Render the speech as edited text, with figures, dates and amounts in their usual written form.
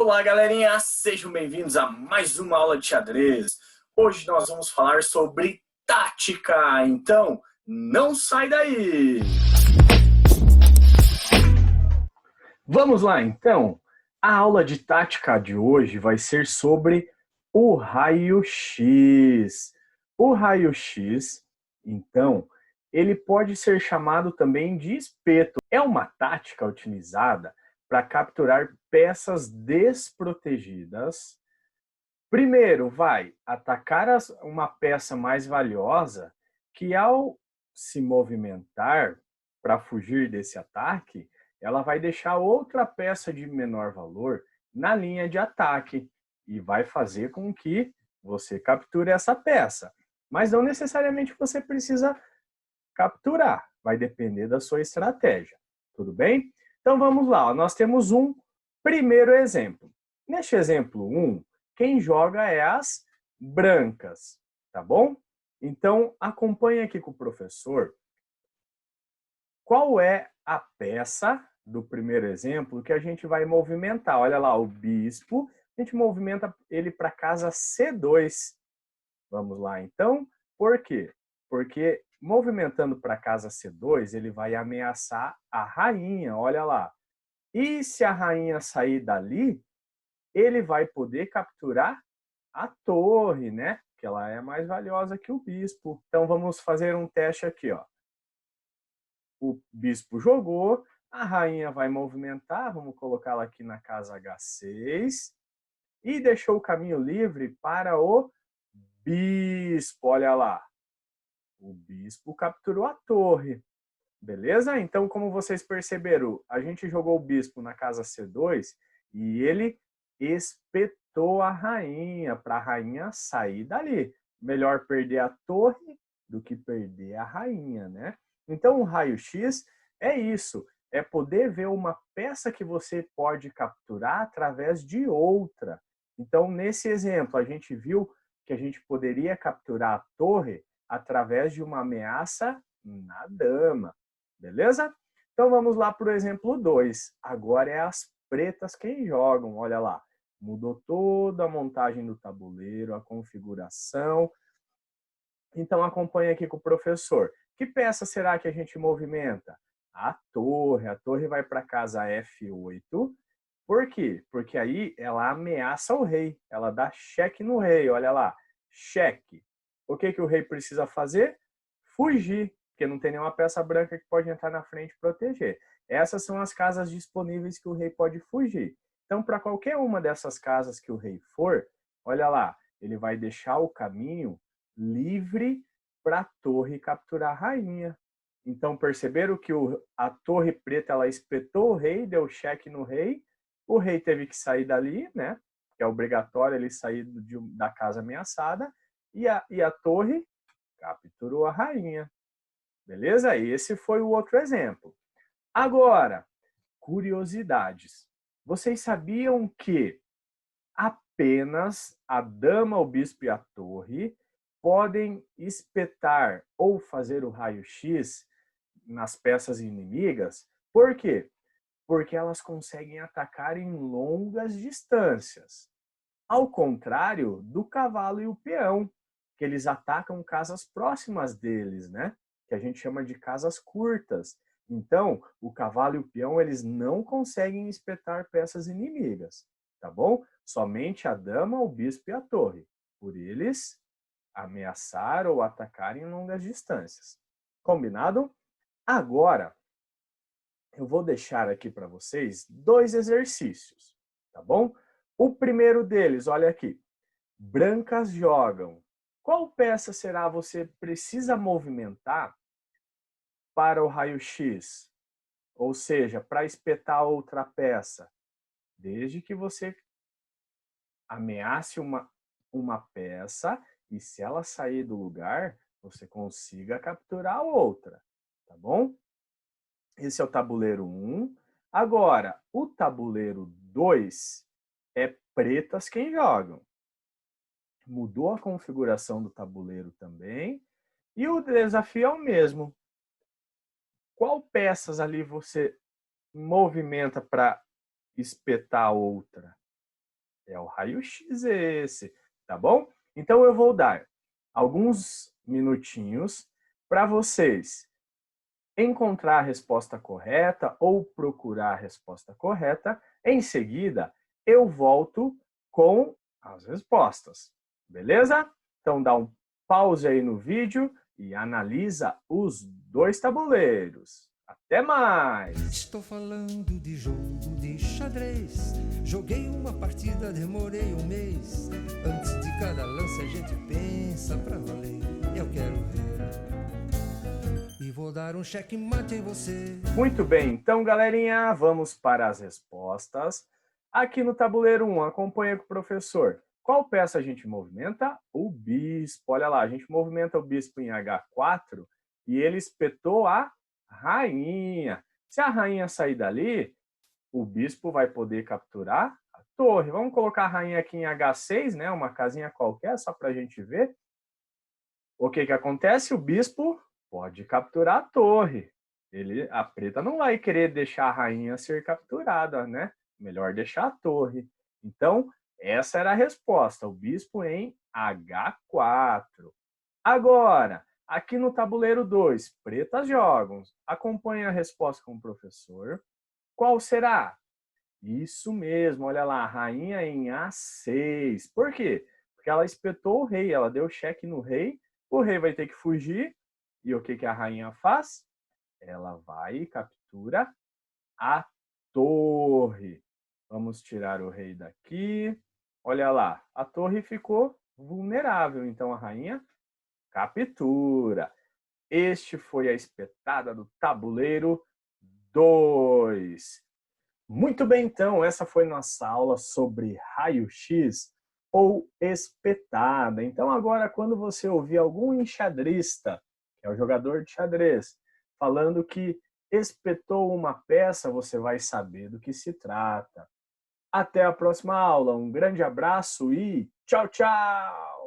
Olá, galerinha! Sejam bem-vindos a mais uma aula de xadrez. Hoje nós vamos falar sobre tática, então não sai daí! Vamos lá, então. A aula de tática de hoje vai ser sobre o raio-x. O raio-x, então, ele pode ser chamado também de espeto. É uma tática utilizada para capturar peças desprotegidas. Primeiro, vai atacar uma peça mais valiosa que, ao se movimentar para fugir desse ataque, ela vai deixar outra peça de menor valor na linha de ataque e vai fazer com que você capture essa peça. Mas não necessariamente você precisa capturar, vai depender da sua estratégia. Tudo bem? Então vamos lá, nós temos um primeiro exemplo. Neste exemplo 1, quem joga é as brancas, tá bom? Então acompanhe aqui com o professor qual é a peça do primeiro exemplo que a gente vai movimentar. Olha lá, o bispo, a gente movimenta ele para casa C2. Vamos lá, então. Por quê? Porque movimentando para casa C2, ele vai ameaçar a rainha, olha lá. E se a rainha sair dali, ele vai poder capturar a torre, né? Que ela é mais valiosa que o bispo. Então vamos fazer um teste aqui, ó. O bispo jogou, a rainha vai movimentar, vamos colocá-la aqui na casa H6 e deixou o caminho livre para o bispo, olha lá. O bispo capturou a torre, beleza? Então, como vocês perceberam, a gente jogou o bispo na casa C2 e ele espetou a rainha, para a rainha sair dali. Melhor perder a torre do que perder a rainha, né? Então, o raio-x é isso, é poder ver uma peça que você pode capturar através de outra. Então, nesse exemplo, a gente viu que a gente poderia capturar a torre através de uma ameaça na dama, beleza? Então vamos lá para o exemplo 2. Agora é as pretas quem jogam, olha lá. Mudou toda a montagem do tabuleiro, a configuração. Então acompanhe aqui com o professor. Que peça será que a gente movimenta? A torre vai para casa F8. Por quê? Porque aí ela ameaça o rei, ela dá cheque no rei, olha lá, cheque. O que o rei precisa fazer? Fugir, porque não tem nenhuma peça branca que pode entrar na frente e proteger. Essas são as casas disponíveis que o rei pode fugir. Então, para qualquer uma dessas casas que o rei for, olha lá, ele vai deixar o caminho livre para a torre capturar a rainha. Então, perceberam que a torre preta ela espetou o rei, deu cheque no rei, o rei teve que sair dali, né? Que é obrigatório ele sair da casa ameaçada, e a torre capturou a rainha. Beleza? Esse foi o outro exemplo. Agora, curiosidades. Vocês sabiam que apenas a dama, o bispo e a torre podem espetar ou fazer o raio-x nas peças inimigas? Por quê? Porque elas conseguem atacar em longas distâncias. Ao contrário do cavalo e o peão, que eles atacam casas próximas deles, né? Que a gente chama de casas curtas. Então, o cavalo e o peão, eles não conseguem espetar peças inimigas, tá bom? Somente a dama, o bispo e a torre. Por eles ameaçar ou atacar em longas distâncias. Combinado? Agora, eu vou deixar aqui para vocês 2 exercícios, tá bom? O primeiro deles, olha aqui. Brancas jogam. Qual peça será você precisa movimentar para o raio-x? Ou seja, para espetar outra peça? Desde que você ameace uma peça e se ela sair do lugar, você consiga capturar a outra, tá bom? Esse é o tabuleiro 1. Agora, o tabuleiro 2 é pretas quem jogam. Mudou a configuração do tabuleiro também. E o desafio é o mesmo. Qual peças ali você movimenta para espetar a outra? É o raio-x esse, tá bom? Então eu vou dar alguns minutinhos para vocês encontrar a resposta correta ou procurar a resposta correta. Em seguida, eu volto com as respostas, beleza? Então dá um pause aí no vídeo e analisa os dois tabuleiros. Até mais! Estou falando de jogo de xadrez. Joguei uma partida, demorei um mês. Antes de cada lance a gente pensa pra valer. Eu quero ver. E vou dar um checkmate em você. Muito bem, então galerinha, vamos para as respostas. Aqui no tabuleiro 1, acompanha com o professor. Qual peça a gente movimenta? O bispo. Olha lá, a gente movimenta o bispo em H4 e ele espetou a rainha. Se a rainha sair dali, o bispo vai poder capturar a torre. Vamos colocar a rainha aqui em H6, né? Uma casinha qualquer, só para a gente ver. O que acontece? O bispo pode capturar a torre. A preta não vai querer deixar a rainha ser capturada, né? Melhor deixar a torre. Então, essa era a resposta. O bispo em H4. Agora, aqui no tabuleiro 2, pretas jogam. Acompanhe a resposta com o professor. Qual será? Isso mesmo, olha lá, a rainha em A6. Por quê? Porque ela espetou o rei, ela deu cheque no rei, o rei vai ter que fugir, e o que a rainha faz? Ela vai e captura a torre. Vamos tirar o rei daqui. Olha lá, a torre ficou vulnerável, então a rainha captura. Este foi a espetada do tabuleiro 2. Muito bem, então, essa foi nossa aula sobre raio-x ou espetada. Então, agora, quando você ouvir algum enxadrista, que é o jogador de xadrez, falando que espetou uma peça, você vai saber do que se trata. Até a próxima aula. Um grande abraço e tchau, tchau!